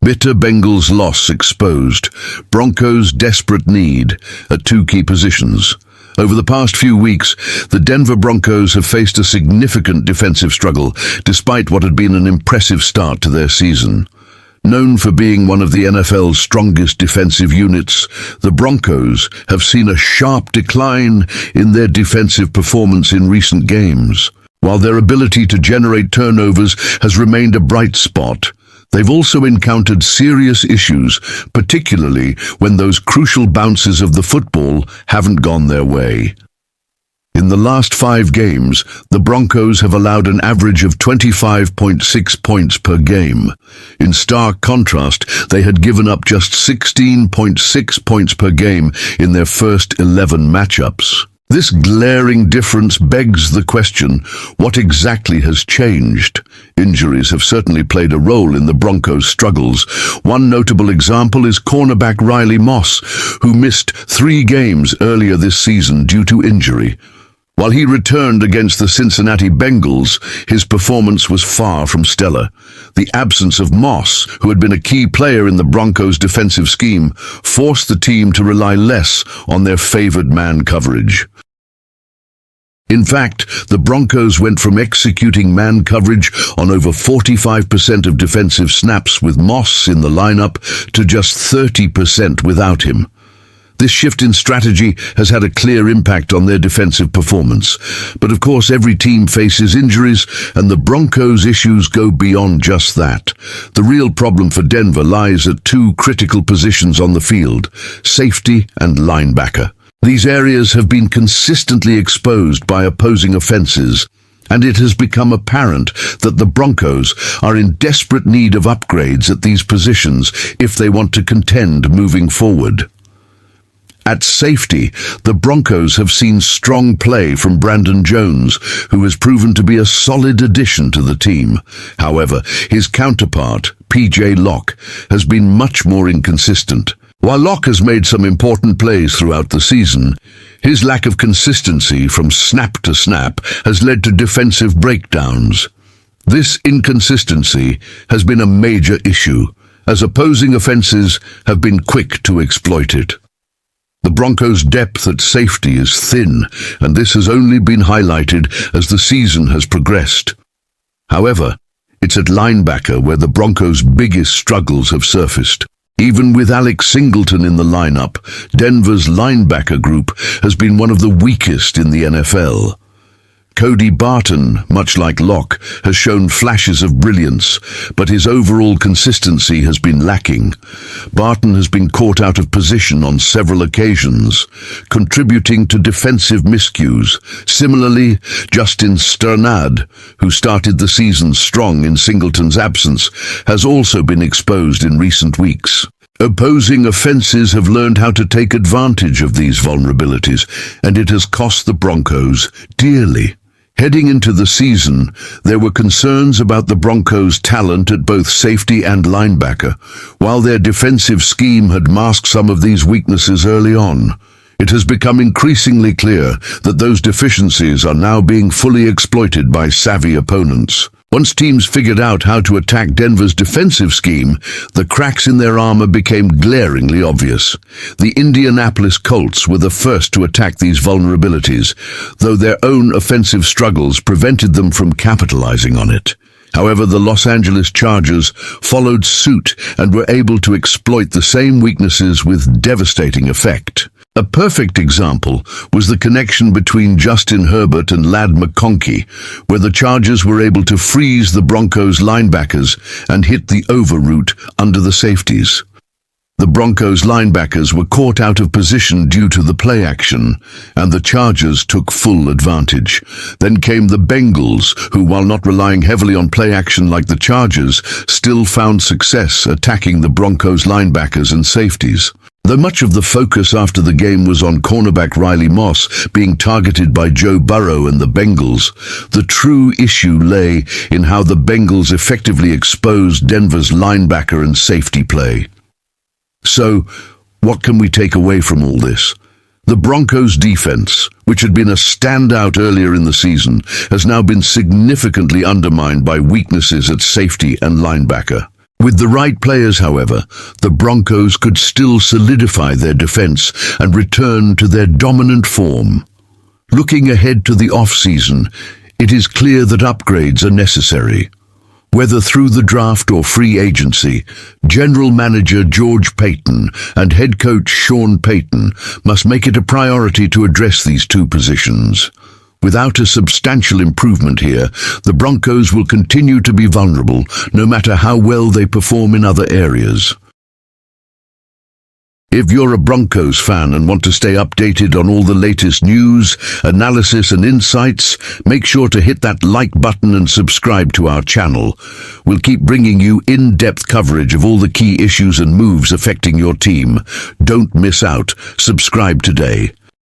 Bitter Bengals loss exposed Broncos' desperate need at two key positions. Over the past few weeks, the Denver Broncos have faced a significant defensive struggle, despite what had been an impressive start to their season. Known for being one of the NFL's strongest defensive units, the Broncos have seen a sharp decline in their defensive performance in recent games. While their ability to generate turnovers has remained a bright spot, they've also encountered serious issues, particularly when those crucial bounces of the football haven't gone their way. In the last 5 games, the Broncos have allowed an average of 25.6 points per game. In stark contrast, they had given up just 16.6 points per game in their first 11 matchups. This glaring difference begs the question, what exactly has changed? Injuries have certainly played a role in the Broncos' struggles. One notable example is cornerback Riley Moss, who missed 3 games earlier this season due to injury. While he returned against the Cincinnati Bengals, his performance was far from stellar. The absence of Moss, who had been a key player in the Broncos' defensive scheme, forced the team to rely less on their favored man coverage. In fact, the Broncos went from executing man coverage on over 45% of defensive snaps with Moss in the lineup to just 30% without him. This shift in strategy has had a clear impact on their defensive performance. But of course, every team faces injuries, and the Broncos' issues go beyond just that. The real problem for Denver lies at 2 critical positions on the field: safety and linebacker. These areas have been consistently exposed by opposing offenses, and it has become apparent that the Broncos are in desperate need of upgrades at these positions if they want to contend moving forward. At safety, the Broncos have seen strong play from Brandon Jones, who has proven to be a solid addition to the team. However, his counterpart, P.J. Locke, has been much more inconsistent. While Locke has made some important plays throughout the season, his lack of consistency from snap to snap has led to defensive breakdowns. This inconsistency has been a major issue, as opposing offenses have been quick to exploit it. The Broncos' depth at safety is thin, and this has only been highlighted as the season has progressed. However, it's at linebacker where the Broncos' biggest struggles have surfaced. Even with Alex Singleton in the lineup, Denver's linebacker group has been one of the weakest in the NFL. Cody Barton, much like Locke, has shown flashes of brilliance, but his overall consistency has been lacking. Barton has been caught out of position on several occasions, contributing to defensive miscues. Similarly, Justin Sternad, who started the season strong in Singleton's absence, has also been exposed in recent weeks. Opposing offenses have learned how to take advantage of these vulnerabilities, and it has cost the Broncos dearly. Heading into the season, there were concerns about the Broncos' talent at both safety and linebacker, while their defensive scheme had masked some of these weaknesses early on. It has become increasingly clear that those deficiencies are now being fully exploited by savvy opponents. Once teams figured out how to attack Denver's defensive scheme, the cracks in their armor became glaringly obvious. The Indianapolis Colts were the first to attack these vulnerabilities, though their own offensive struggles prevented them from capitalizing on it. However, the Los Angeles Chargers followed suit and were able to exploit the same weaknesses with devastating effect. A perfect example was the connection between Justin Herbert and Ladd McConkey, where the Chargers were able to freeze the Broncos linebackers and hit the over route under the safeties. The Broncos linebackers were caught out of position due to the play action, and the Chargers took full advantage. Then came the Bengals, who, while not relying heavily on play action like the Chargers, still found success attacking the Broncos linebackers and safeties. Though much of the focus after the game was on cornerback Riley Moss being targeted by Joe Burrow and the Bengals, the true issue lay in how the Bengals effectively exposed Denver's linebacker and safety play. So, what can we take away from all this? The Broncos' defense, which had been a standout earlier in the season, has now been significantly undermined by weaknesses at safety and linebacker. With the right players, however, the Broncos could still solidify their defense and return to their dominant form. Looking ahead to the off-season, it is clear that upgrades are necessary. Whether through the draft or free agency, General Manager George Payton and Head Coach Sean Payton must make it a priority to address these two positions. Without a substantial improvement here, the Broncos will continue to be vulnerable, no matter how well they perform in other areas. If you're a Broncos fan and want to stay updated on all the latest news, analysis and insights, make sure to hit that like button and subscribe to our channel. We'll keep bringing you in-depth coverage of all the key issues and moves affecting your team. Don't miss out. Subscribe today.